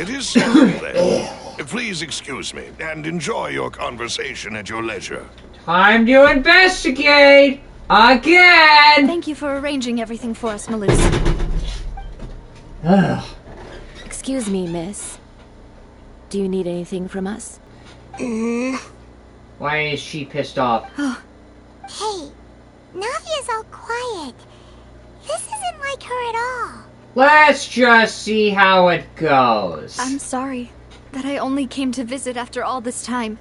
It is settled then. Please excuse me, and enjoy your conversation at your leisure. Time to investigate! Again! Thank you for arranging everything for us, Melissa. Ugh. Excuse me, miss. Do you need anything from us? Why is she pissed off? Hey, Navia's all quiet. This isn't like her at all. Let's just see how it goes. I'm sorry that I only came to visit after all this time.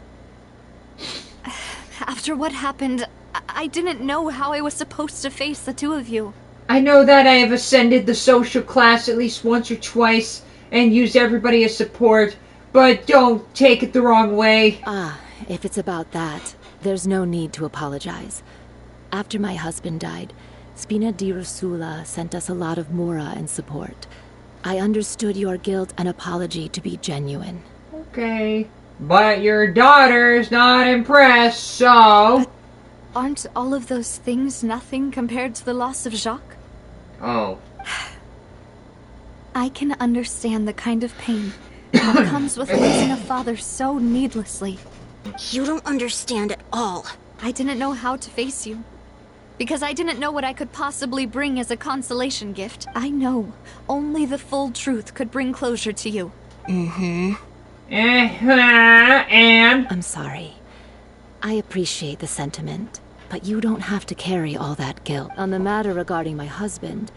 After what happened, I didn't know how I was supposed to face the two of you. I know that I have ascended the social class at least once or twice and used everybody as support, but don't take it the wrong way. If it's about that, there's no need to apologize. After my husband died, SPINA di ROSULA sent us a lot of mora and support. I understood your guilt and apology to be genuine. Okay. But your daughter's not impressed, so... Aren't all of those things nothing compared to the loss of Jacques? Oh. I can understand the kind of pain that comes with losing a father so needlessly. You don't understand at all. I didn't know how to face you, because I didn't know what I could possibly bring as a consolation gift. I know only the full truth could bring closure to you. And? I'm sorry. I appreciate the sentiment, but you don't have to carry all that guilt. On the matter regarding my husband,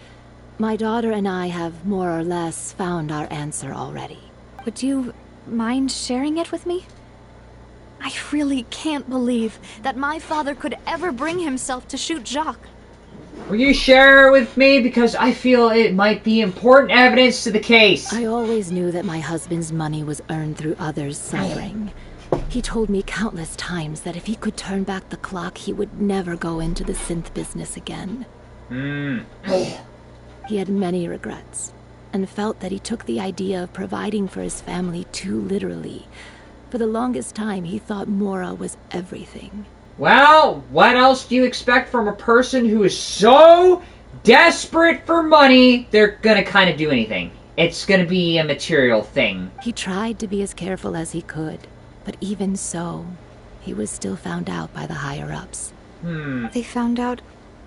my daughter and I have more or less found our answer already. Would you mind sharing it with me? I really can't believe that my father could ever bring himself to shoot Jacques. Will you share it with me? Because I feel it might be important evidence to the case. I always knew that my husband's money was earned through others' suffering. He told me countless times that if he could turn back the clock, he would never go into the synth business again. He had many regrets, and felt that he took the idea of providing for his family too literally. For the longest time, he thought mora was everything. Well, what else do you expect from a person who is so desperate for money, they're gonna kind of do anything. It's gonna be a material thing. He tried to be as careful as he could, but even so, he was still found out by the higher-ups. They found out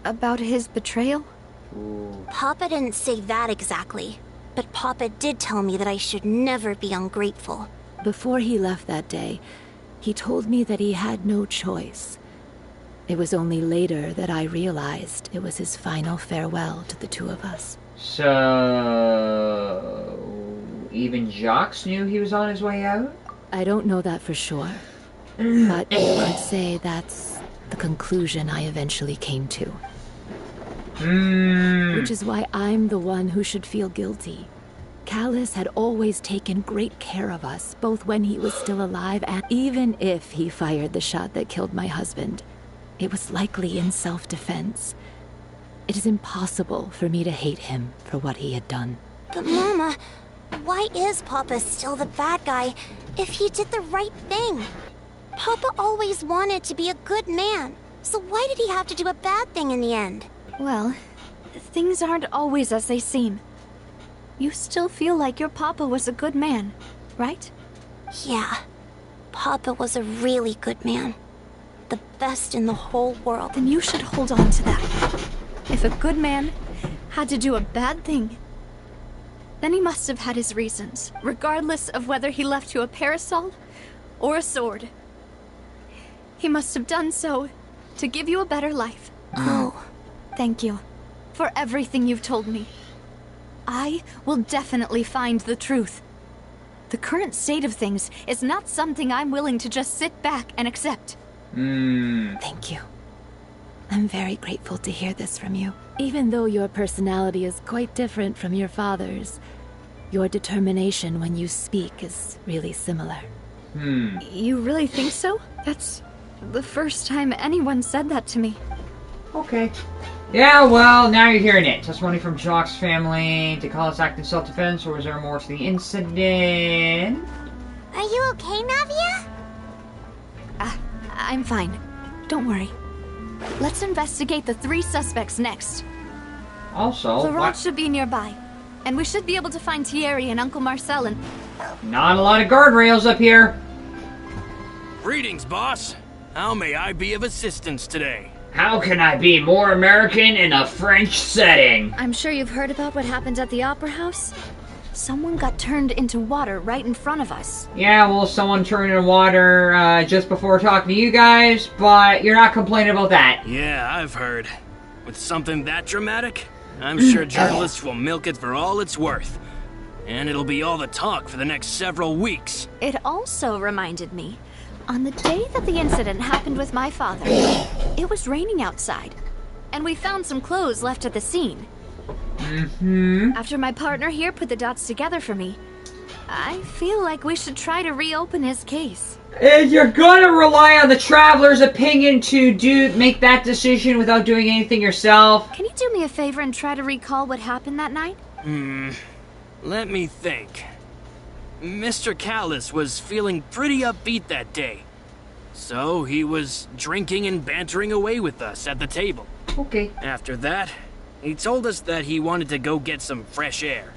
about his betrayal? Papa didn't say that exactly, but Papa did tell me that I should never be ungrateful. Before he left that day, he told me that he had no choice. It was only later that I realized it was his final farewell to the two of us. So... even Jacques knew he was on his way out? I don't know that for sure, but you could say that's the conclusion I eventually came to. Which is why I'm the one who should feel guilty. Callus had always taken great care of us, both when he was still alive and even if he fired the shot that killed my husband. It was likely in self-defense. It is impossible for me to hate him for what he had done. But Mama, why is Papa still the bad guy if he did the right thing? Papa always wanted to be a good man, so why did he have to do a bad thing in the end? Well, things aren't always as they seem. You still feel like your papa was a good man, right? Yeah, Papa was a really good man. The best in the whole world. Then you should hold on to that. If a good man had to do a bad thing, then he must have had his reasons, regardless of whether he left you a parasol or a sword. He must have done so to give you a better life. Oh. Thank you for everything you've told me. I will definitely find the truth. The current state of things is not something I'm willing to just sit back and accept. Thank you. I'm very grateful to hear this from you. Even though your personality is quite different from your father's, your determination when you speak is really similar. You really think so? That's the first time anyone said that to me. Okay. Yeah, well, now you're hearing it. Testimony from Jacques' family. Did Callus act in self-defense, or was there more to the incident? Are you okay, Navia? I'm fine. Don't worry. Let's investigate the 3 suspects next. Also, Laurent what? should be nearby, and we should be able to find Thierry and Uncle Marcel and Not a lot of guardrails up here. Greetings, boss. How may I be of assistance today? How can I be more American in a French setting? I'm sure you've heard about what happened at the Opera House. Someone got turned into water right in front of us. Yeah, well, someone turned into water just before talking to you guys, but you're not complaining about that. Yeah, I've heard. With something that dramatic, I'm sure journalists will milk it for all it's worth. And it'll be all the talk for the next several weeks. It also reminded me, on the day that the incident happened with my father, it was raining outside, and we found some clothes left at the scene. After my partner here put the dots together for me, I feel like we should try to reopen his case. And you're gonna rely on the traveler's opinion to make that decision without doing anything yourself? Can you do me a favor and try to recall what happened that night? Let me think. Mr. Callus was feeling pretty upbeat that day. So he was drinking and bantering away with us at the table. Okay. After that, he told us that he wanted to go get some fresh air.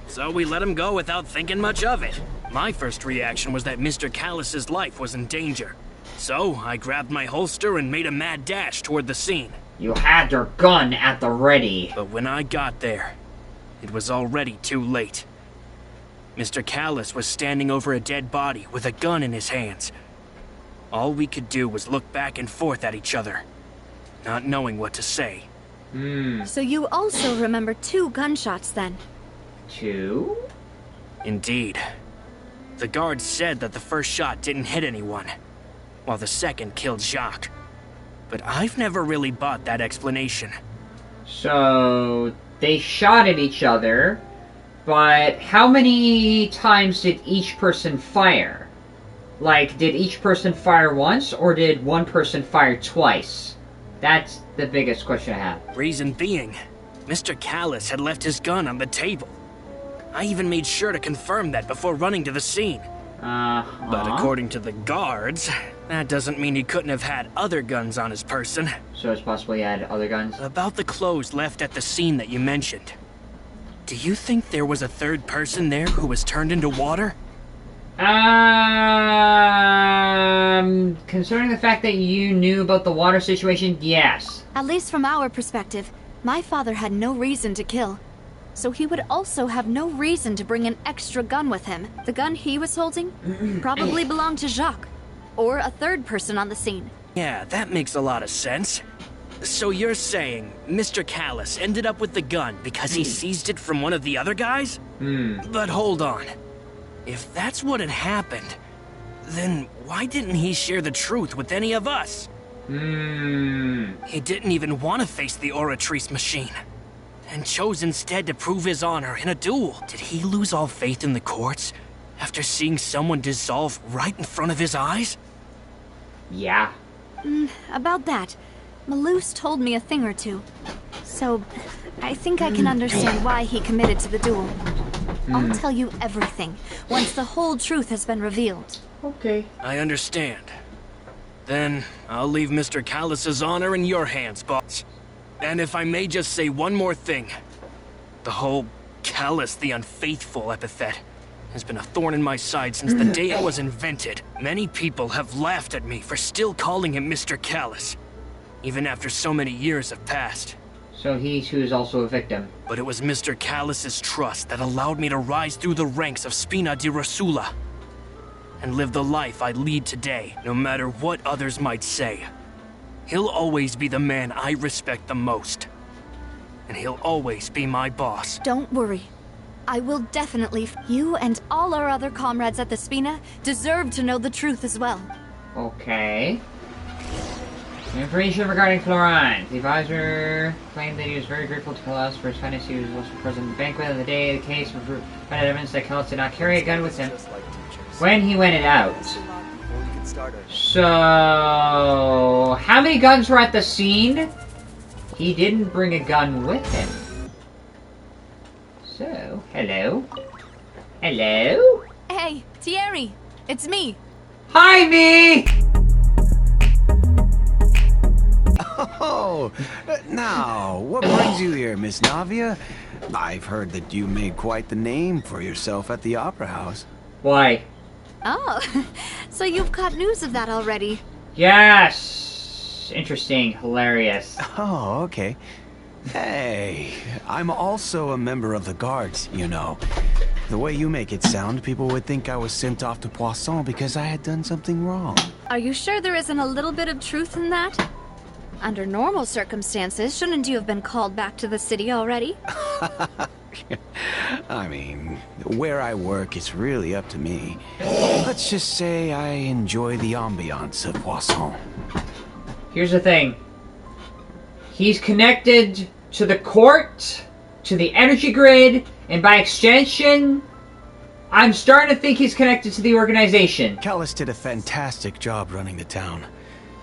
So we let him go without thinking much of it. My first reaction was that Mr. Callus's life was in danger. So I grabbed my holster and made a mad dash toward the scene. You had your gun at the ready. But when I got there, it was already too late. Mr. Callus was standing over a dead body with a gun in his hands. All we could do was look back and forth at each other, not knowing what to say. So you also remember 2 gunshots then? 2? Indeed. The guard said that the first shot didn't hit anyone, while the second killed Jacques. But I've never really bought that explanation. So, they shot at each other, but how many times did each person fire? Like, did each person fire once, or did one person fire twice? That's the biggest question I have. Reason being, Mr. Callus had left his gun on the table. I even made sure to confirm that before running to the scene. But according to the guards, that doesn't mean he couldn't have had other guns on his person. So it's possible he had other guns? About the clothes left at the scene that you mentioned. Do you think there was a third person there who was turned into water? Concerning the fact that you knew about the water situation, yes. At least from our perspective, my father had no reason to kill. So he would also have no reason to bring an extra gun with him. The gun he was holding probably belonged to Jacques, or a third person on the scene. Yeah, that makes a lot of sense. So you're saying Mr. Callus ended up with the gun because he seized it from one of the other guys? But hold on. If that's what had happened, then why didn't he share the truth with any of us? He didn't even want to face the Oratrice machine, and chose instead to prove his honor in a duel. Did he lose all faith in the courts after seeing someone dissolve right in front of his eyes? Yeah. About that, Malus told me a thing or two. So, I think I can understand why he committed to the duel. I'll tell you everything, once the whole truth has been revealed. Okay. I understand. Then, I'll leave Mr. Callus's honor in your hands, boss. And if I may just say one more thing. The whole Callus the Unfaithful epithet has been a thorn in my side since the day it was invented. Many people have laughed at me for still calling him Mr. Callus, even after so many years have passed. So he's who is also a victim. But it was Mr. Callus's trust that allowed me to rise through the ranks of SPINA di ROSULA and live the life I lead today, no matter what others might say. He'll always be the man I respect the most. And he'll always be my boss. Don't worry. I will definitely... You and all our other comrades at the SPINA deserve to know the truth as well. Okay. Information regarding Florine. The advisor claimed that he was very grateful to Callus for his kindness. He was also present at the banquet on the day of the case, found evidence that Callus did not carry a gun with him when he went it out. So, how many guns were at the scene? He didn't bring a gun with him. So, hello? Hello? Hey, Thierry! It's me! Hi, me! Oh, now, what brings you here, Miss Navia? I've heard that you made quite the name for yourself at the Opera House. Why? Oh, so you've got news of that already. Yes! Interesting. Hilarious. Oh, okay. Hey, I'm also a member of the guards, you know. The way you make it sound, people would think I was sent off to Poisson because I had done something wrong. Are you sure there isn't a little bit of truth in that? Under normal circumstances, shouldn't you have been called back to the city already? I mean, where I work, it's really up to me. Let's just say I enjoy the ambiance of Poisson. Here's the thing. He's connected to the court, to the energy grid, and by extension, I'm starting to think he's connected to the organization. Callis did a fantastic job running the town.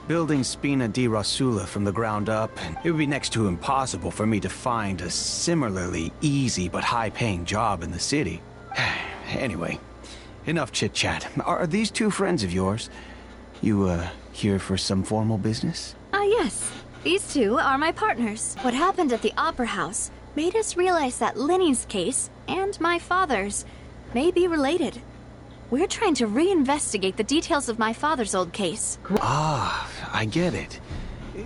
Building SPINA di ROSULA from the ground up, and it would be next to impossible for me to find a similarly easy but high-paying job in the city. Anyway, enough chit-chat. Are these two friends of yours? You, here for some formal business? Yes. These two are my partners. What happened at the Opera House made us realize that Linny's case and my father's may be related. We're trying to reinvestigate the details of my father's old case. Ah, I get it.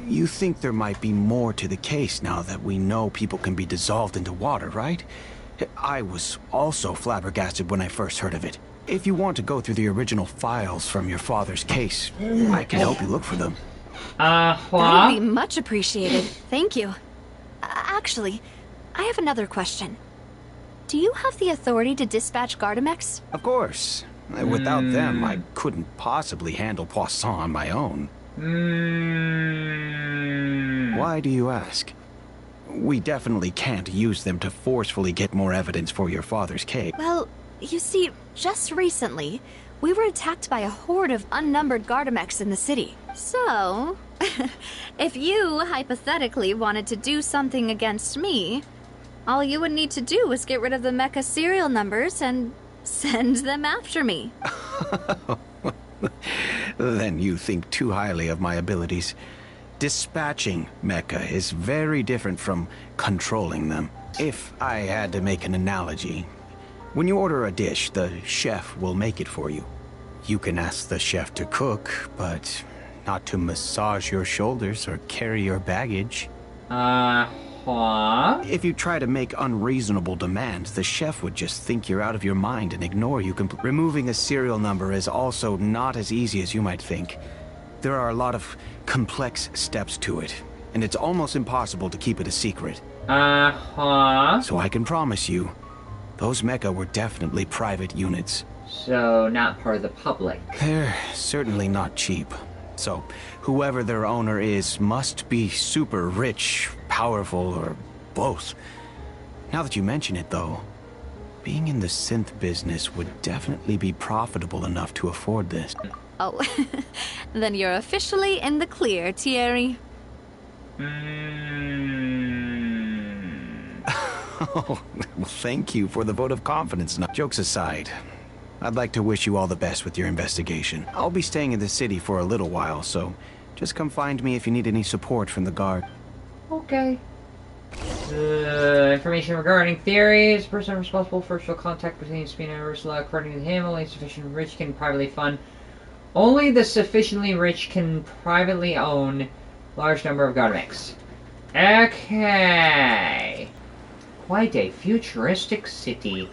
You think there might be more to the case now that we know people can be dissolved into water, right? I was also flabbergasted when I first heard of it. If you want to go through the original files from your father's case, I can help you look for them. That'd be much appreciated. Thank you. Actually, I have another question. Do you have the authority to dispatch Garnetzx? Of course. Without them, I couldn't possibly handle Poisson on my own. Why do you ask? We definitely can't use them to forcefully get more evidence for your father's case. Well, you see, just recently, we were attacked by a horde of unnumbered Garnetzx in the city. So, if you, hypothetically, wanted to do something against me, all you would need to do was get rid of the mecha serial numbers and send them after me. Then you think too highly of my abilities. Dispatching mecha is very different from controlling them. If I had to make an analogy, when you order a dish, the chef will make it for you. You can ask the chef to cook, but not to massage your shoulders or carry your baggage. If you try to make unreasonable demands, the chef would just think you're out of your mind and ignore you completely. Removing a serial number is also not as easy as you might think. There are a lot of complex steps to it, and it's almost impossible to keep it a secret. So I can promise you, those mecha were definitely private units. So, not part of the public. They're certainly not cheap. So, whoever their owner is must be super rich, powerful, or both. Now that you mention it, though, being in the synth business would definitely be profitable enough to afford this. Oh, then you're officially in the clear, Thierry. Oh, well, thank you for the vote of confidence. Now, jokes aside, I'd like to wish you all the best with your investigation. I'll be staying in the city for a little while, so just come find me if you need any support from the guard. Okay. Information regarding theories. The person responsible for social contact between SPINA and ROSULA. According to him, only sufficiently rich can privately fund. Only the sufficiently rich can privately own large number of Garnetzx. Okay. Quite a futuristic city.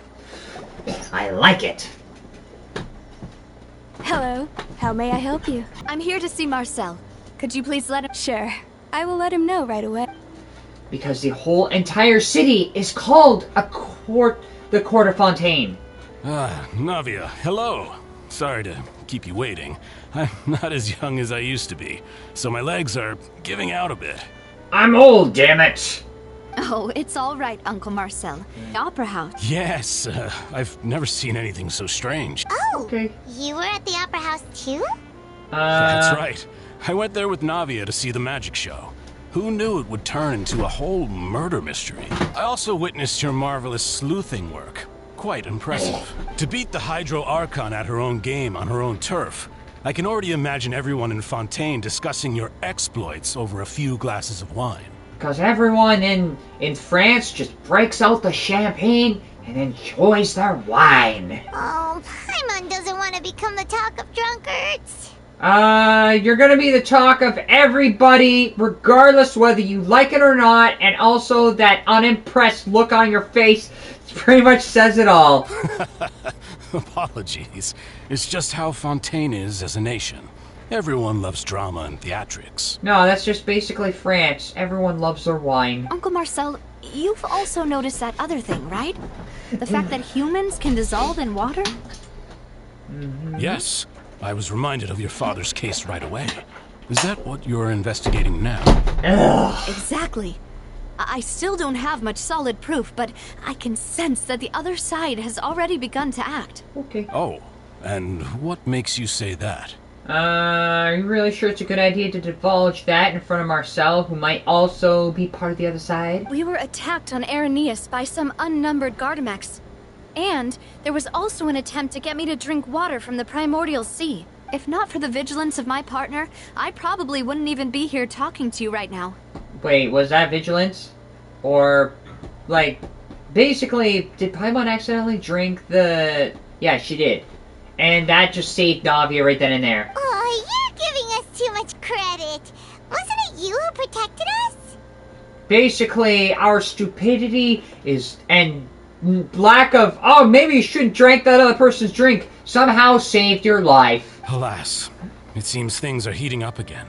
I like it. Hello. How may I help you? I'm here to see Marcel. Could you please let him? Sure. I will let him know right away. Because the whole entire city is called the Court of Fontaine. Navia, hello. Sorry to keep you waiting. I'm not as young as I used to be, so my legs are giving out a bit. I'm old, damn it. Oh, it's all right, Uncle Marcel. The Opera House. Yes, I've never seen anything so strange. Oh, Okay. you were at the Opera House too? That's right. I went there with Navia to see the magic show. Who knew it would turn into a whole murder mystery? I also witnessed your marvelous sleuthing work. Quite impressive. To beat the Hydro Archon at her own game on her own turf, I can already imagine everyone in Fontaine discussing your exploits over a few glasses of wine. Because everyone in France just breaks out the champagne and enjoys their wine. Oh, Paimon doesn't want to become the talk of drunkards. You're gonna be the talk of everybody, regardless whether you like it or not, and also that unimpressed look on your face pretty much says it all. Apologies. It's just how Fontaine is as a nation. Everyone loves drama and theatrics. No, that's just basically France. Everyone loves their wine. Uncle Marcel, you've also noticed that other thing, right? The fact that humans can dissolve in water? Yes. I was reminded of your father's case right away. Is that what you're investigating now? Exactly. I still don't have much solid proof, but I can sense that the other side has already begun to act. Okay. Oh, and what makes you say that? Are you really sure it's a good idea to divulge that in front of Marcel, who might also be part of the other side? We were attacked on Arrhenius by some unnumbered Garnetzx. And there was also an attempt to get me to drink water from the primordial sea. If not for the vigilance of my partner, I probably wouldn't even be here talking to you right now. Wait, was that vigilance? Or, like, basically, did Paimon accidentally drink the... Yeah, she did. And that just saved Navia right then and there. Oh, you're giving us too much credit. Wasn't it you who protected us? Basically, our stupidity is... and lack of, oh, maybe you shouldn't drink that other person's drink, somehow saved your life. Alas, it seems things are heating up again.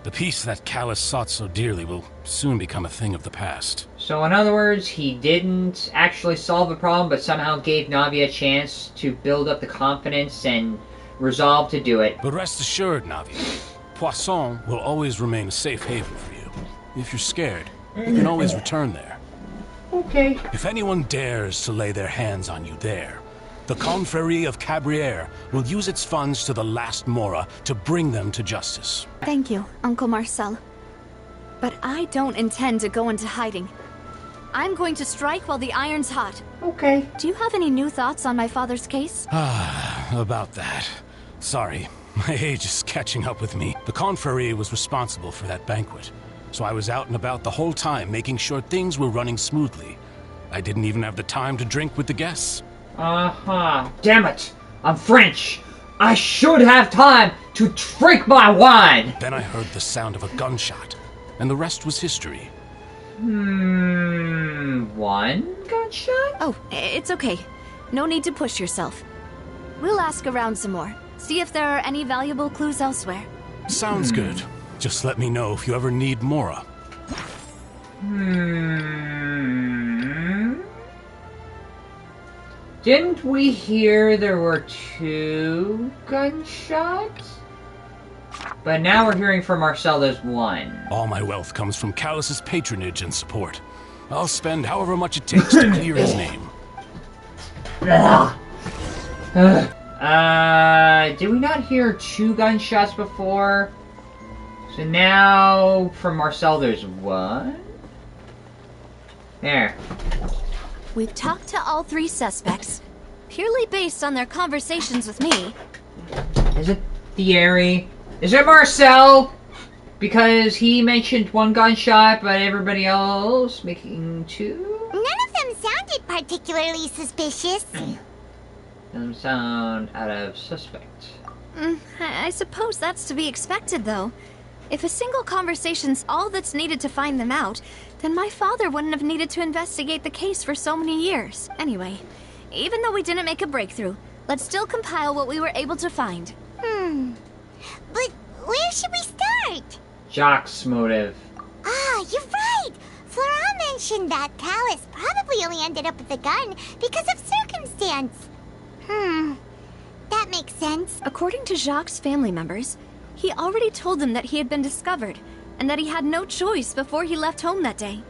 The peace that Callus sought so dearly will soon become a thing of the past. So in other words, he didn't actually solve the problem, but somehow gave Navi a chance to build up the confidence and resolve to do it. But rest assured, Navi, Poisson will always remain a safe haven for you. If you're scared, you can always return there. Okay. If anyone dares to lay their hands on you there, the Confrérie of Cabrières will use its funds to the last Mora to bring them to justice. Thank you, Uncle Marcel. But I don't intend to go into hiding. I'm going to strike while the iron's hot. Okay. Do you have any new thoughts on my father's case? About that. Sorry, my age is catching up with me. The Confrérie was responsible for that banquet, so I was out and about the whole time making sure things were running smoothly. I didn't even have the time to drink with the guests. Damn it! I'm French! I should have time to drink my wine! Then I heard the sound of a gunshot, and the rest was history. One gunshot? Oh, it's okay. No need to push yourself. We'll ask around some more. See if there are any valuable clues elsewhere. Sounds good. Just let me know if you ever need Mora. Didn't we hear there were 2 gunshots? But now we're hearing from Marcel there's 1. All my wealth comes from Callus's patronage and support. I'll spend however much it takes to clear his name. Did we not hear 2 gunshots before? So now, from Marcel, there's 1? There. We've talked to all 3 suspects, purely based on their conversations with me. Is it Thierry? Is it Marcel? Because he mentioned 1 gunshot, but everybody else making 2? None of them sounded particularly suspicious. Doesn't sound out of suspect. I suppose that's to be expected, though. If a single conversation's all that's needed to find them out, then my father wouldn't have needed to investigate the case for so many years. Anyway, even though we didn't make a breakthrough, let's still compile what we were able to find. But where should we start? Jacques' motive. Ah, you're right! Flora mentioned that Callus probably only ended up with the gun because of circumstance. That makes sense. According to Jacques' family members, he already told them that he had been discovered, and that he had no choice before he left home that day.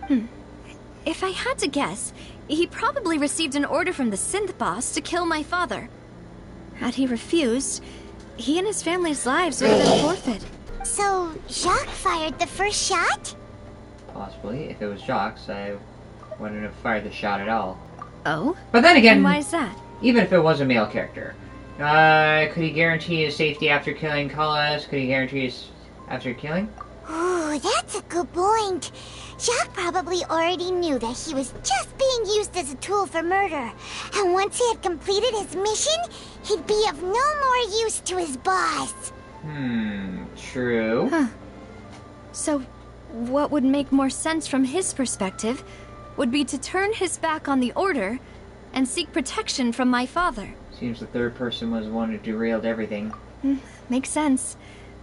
If I had to guess, he probably received an order from the synth boss to kill my father. Had he refused, he and his family's lives would have been forfeit. So, Jacques fired the first shot? Possibly. If it was Jacques, I wouldn't have fired the shot at all. Oh? But then again, And why is that? even if it was a male character, could he guarantee his safety after killing Callus? Could he guarantee his after killing? Ooh, that's a good point. Jack probably already knew that he was just being used as a tool for murder. And once he had completed his mission, he'd be of no more use to his boss. True. Huh. So, what would make more sense from his perspective would be to turn his back on the Order and seek protection from my father. Seems the third person was the one who derailed everything. Makes sense.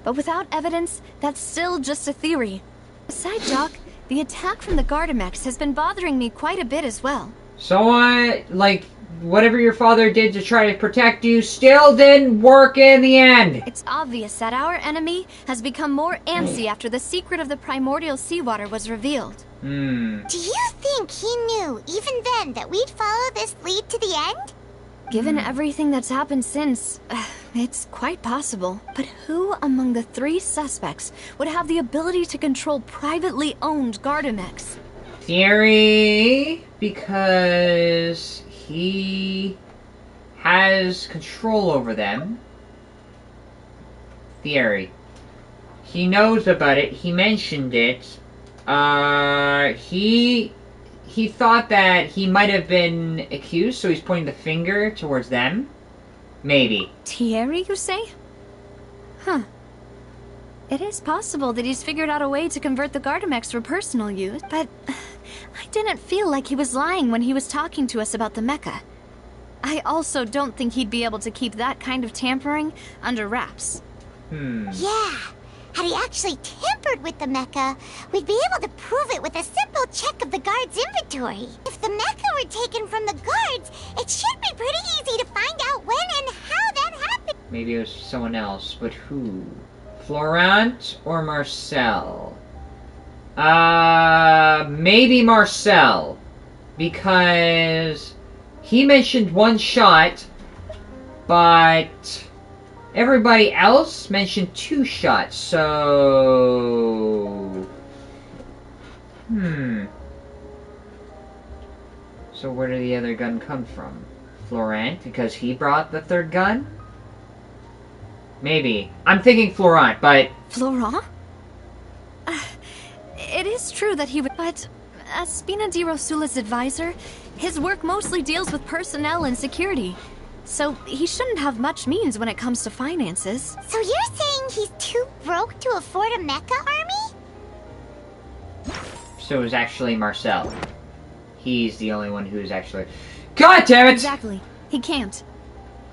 But without evidence, that's still just a theory. Aside, Doc, the attack from the Garnetzx has been bothering me quite a bit as well. So, like, whatever your father did to try to protect you still didn't work in the end. It's obvious that our enemy has become more antsy after the secret of the primordial seawater was revealed. Do you think he knew, even then, that we'd follow this lead to the end? Given everything that's happened since, it's quite possible. But who among the three suspects would have the ability to control privately owned Garnetzx? Theory, because he has control over them. Theory. He knows about it. He mentioned it. He thought that he might have been accused, so he's pointing the finger towards them. Maybe. Thierry, you say? Huh. It is possible that he's figured out a way to convert the Garnetzx for personal use, but I didn't feel like he was lying when he was talking to us about the mecha. I also don't think he'd be able to keep that kind of tampering under wraps. Yeah. Had he actually tampered with the mecha, we'd be able to prove it with a simple check of the guard's inventory. If the mecha were taken from the guards, it should be pretty easy to find out when and how that happened. Maybe it was someone else, but who? Florent or Marcel? Maybe Marcel. Because he mentioned one shot, but everybody else mentioned 2 shots, so... So where did the other gun come from? Florent, because he brought the third gun? Maybe. I'm thinking Florent, but... Florent? It is true that he would... But as SPINA de ROSULA's advisor, his work mostly deals with personnel and security. So he shouldn't have much means when it comes to finances. So you're saying he's too broke to afford a mecha army? So it was actually Marcel. He's the only one who's actually... God damn it! Exactly. He can't.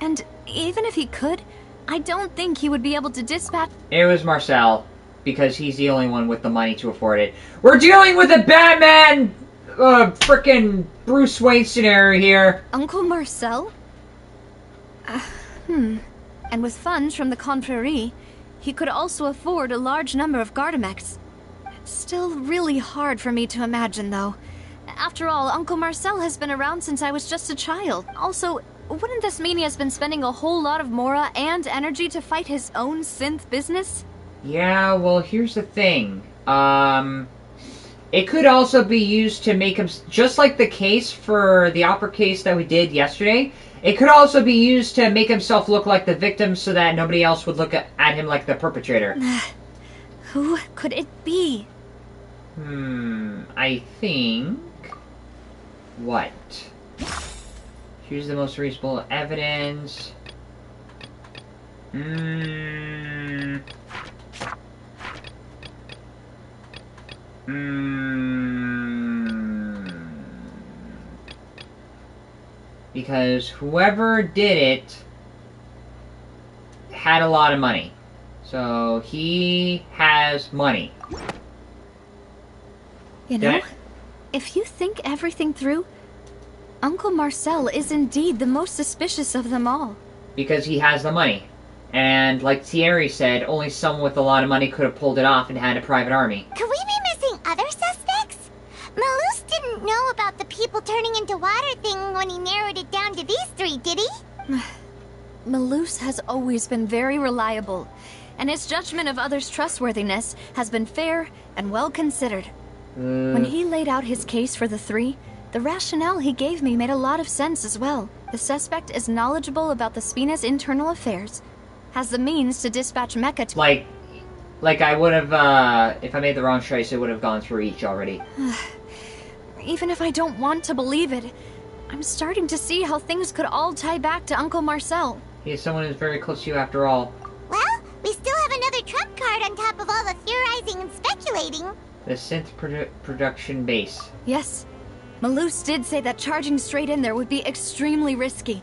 And even if he could, I don't think he would be able to dispatch... It was Marcel, because he's the only one with the money to afford it. We're dealing with a Batman, frickin' Bruce Wayne scenario here. Uncle Marcel? And with funds from the Confrérie, he could also afford a large number of Garnetzx. It's still really hard for me to imagine, though. After all, Uncle Marcel has been around since I was just a child. Also, wouldn't this mean he has been spending a whole lot of mora and energy to fight his own synth business? Yeah, well, here's the thing. It could also be used to make him... Just like the case for the opera case that we did yesterday, it could also be used to make himself look like the victim so that nobody else would look at him like the perpetrator. Who could it be? I think... What? Here's the most reasonable evidence. Because whoever did it had a lot of money. So he has money. You know, if you think everything through, Uncle Marcel is indeed the most suspicious of them all. Because he has the money. And like Thierry said, only someone with a lot of money could have pulled it off and had a private army. Could we be missing other suspects? Malus didn't know about the people turning into water thing when he narrowed it down to these 3, did he? Malus has always been very reliable, and his judgment of others' trustworthiness has been fair and well considered. When he laid out his case for the 3, the rationale he gave me made a lot of sense as well. The suspect is knowledgeable about the SPINA's internal affairs, has the means to dispatch mecha to... Like, Like, I would have, if I made the wrong choice, it would have gone through each already. Even if I don't want to believe it, I'm starting to see how things could all tie back to Uncle Marcel. He is someone who's very close to you after all. Well, we still have another trump card on top of all the theorizing and speculating. The synth production base. Yes, Malus did say that charging straight in there would be extremely risky.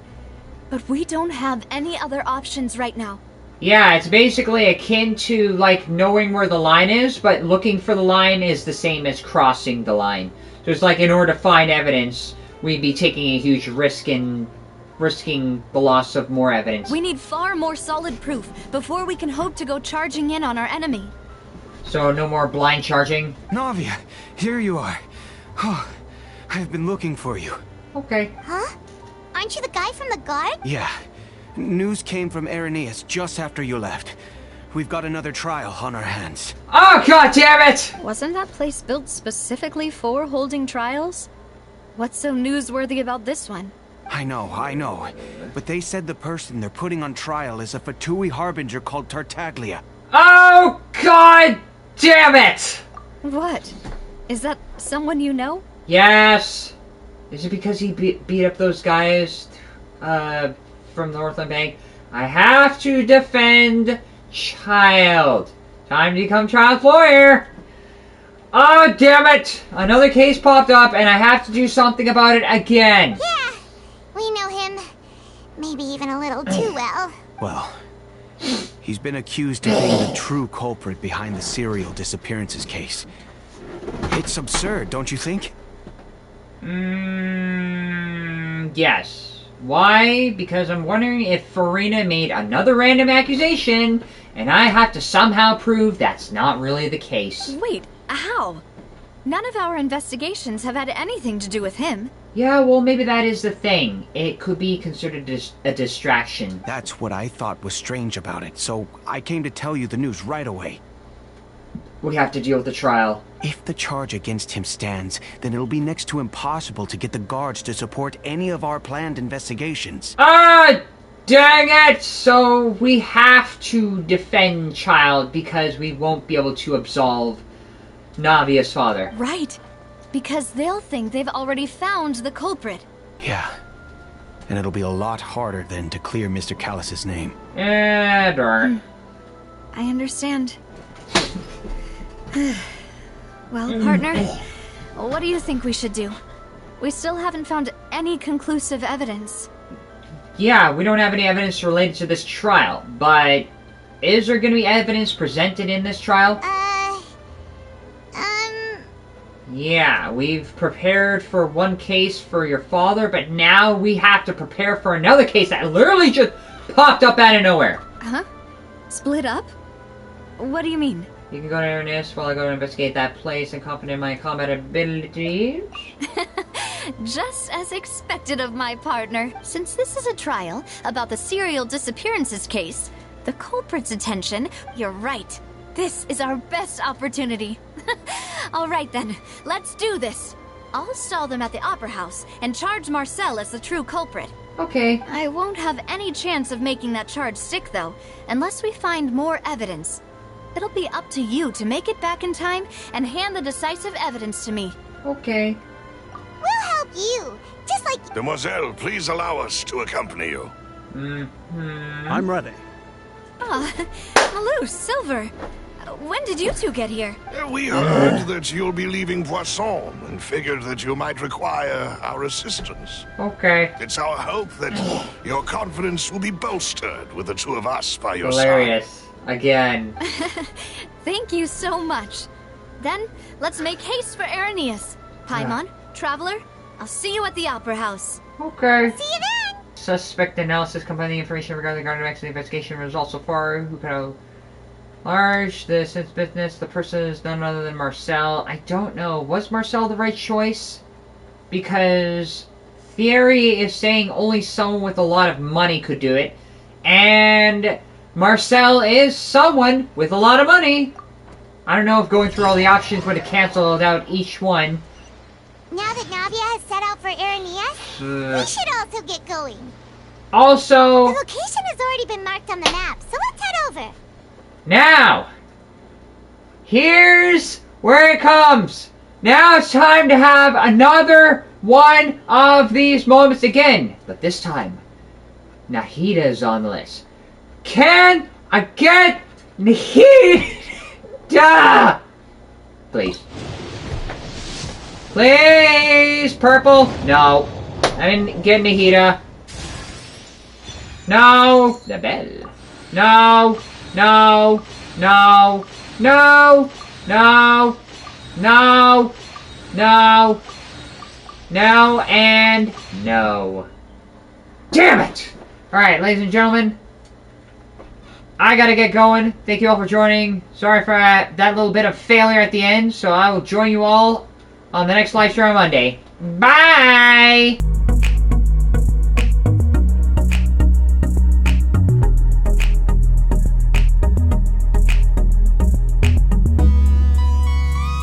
But we don't have any other options right now. Yeah, it's basically akin to, like, knowing where the line is, but looking for the line is the same as crossing the line. So it's like, in order to find evidence, we'd be taking a huge risk in risking the loss of more evidence. We need far more solid proof before we can hope to go charging in on our enemy. So no more blind charging? Navia, here you are. Oh, I've been looking for you. Okay. Huh? Aren't you the guy from the guard? Yeah. News came from Irenaeus just after you left. We've got another trial on our hands. Oh, god damn it! Wasn't that place built specifically for holding trials? What's so newsworthy about this one? I know. But they said the person they're putting on trial is a Fatui harbinger called Tartaglia. Oh, god damn it! What? Is that someone you know? Yes. Is it because he beat up those guys from Northland Bank? I have to defend Child. Time to become Child's lawyer. Oh, damn it! Another case popped up, and I have to do something about it again. Yeah, we know him. Maybe even a little too well. Well, he's been accused of being the true culprit behind the serial disappearances case. It's absurd, don't you think? Yes. Why? Because I'm wondering if Farina made another random accusation, and I have to somehow prove that's not really the case. Wait, how? None of our investigations have had anything to do with him. Yeah, well, maybe that is the thing. It could be considered a distraction. That's what I thought was strange about it, so I came to tell you the news right away. We have to deal with the trial. If the charge against him stands, then it'll be next to impossible to get the guards to support any of our planned investigations. Ah, dang it! So we have to defend Child because we won't be able to absolve Navia's father. Right. Because they'll think they've already found the culprit. Yeah. And it'll be a lot harder then to clear Mr. Callus's name. Darn. I understand. Well, partner, what do you think we should do? We still haven't found any conclusive evidence. Yeah, we don't have any evidence related to this trial, but is there going to be evidence presented in this trial? Yeah, we've prepared for one case for your father, but now we have to prepare for another case that literally just popped up out of nowhere. Huh? Split up? What do you mean? You can go to Ernest while I go to investigate that place and complement my combat abilities. Just as expected of my partner. Since this is a trial about the serial disappearances case, the culprit's attention, you're right. This is our best opportunity. All right then, let's do this. I'll stall them at the Opera House and charge Marcel as the true culprit. Okay. I won't have any chance of making that charge stick, though, unless we find more evidence. It'll be up to you to make it back in time and hand the decisive evidence to me. Okay. We'll help you, just like... Demoiselle, please allow us to accompany you. I'm ready. Ah, Malus, Silver. When did you two get here? We heard that you'll be leaving Poisson and figured that you might require our assistance. Okay. It's our hope that your confidence will be bolstered with the two of us by your Hilarious. side. Again. Thank you so much. Then, let's make haste for Irenaeus. Paimon, Traveler, I'll see you at the Opera House. Okay. See you then! Suspect analysis compiling information regarding the Garnetzx and the investigation results so far. Who can large the sense business? The person is none other than Marcel. I don't know. Was Marcel the right choice? Because Theory is saying only someone with a lot of money could do it. And Marcel is someone with a lot of money. I don't know if going through all the options would have canceled out each one. Now that Navia has set out for Irenaeus, we should also get going. Also... The location has already been marked on the map, so let's head over. Now! here's where it comes. Now it's time to have another one of these moments again. But this time, Nahida is on the list. Can I get Nahida? Please. Please, purple. No. I didn't get Nahida. No. The bell. No. No. No. No. No. No. No. No and no. Damn it! Alright, ladies and gentlemen. I gotta get going. Thank you all for joining. Sorry for that little bit of failure at the end. So I will join you all on the next live stream on Monday. Bye!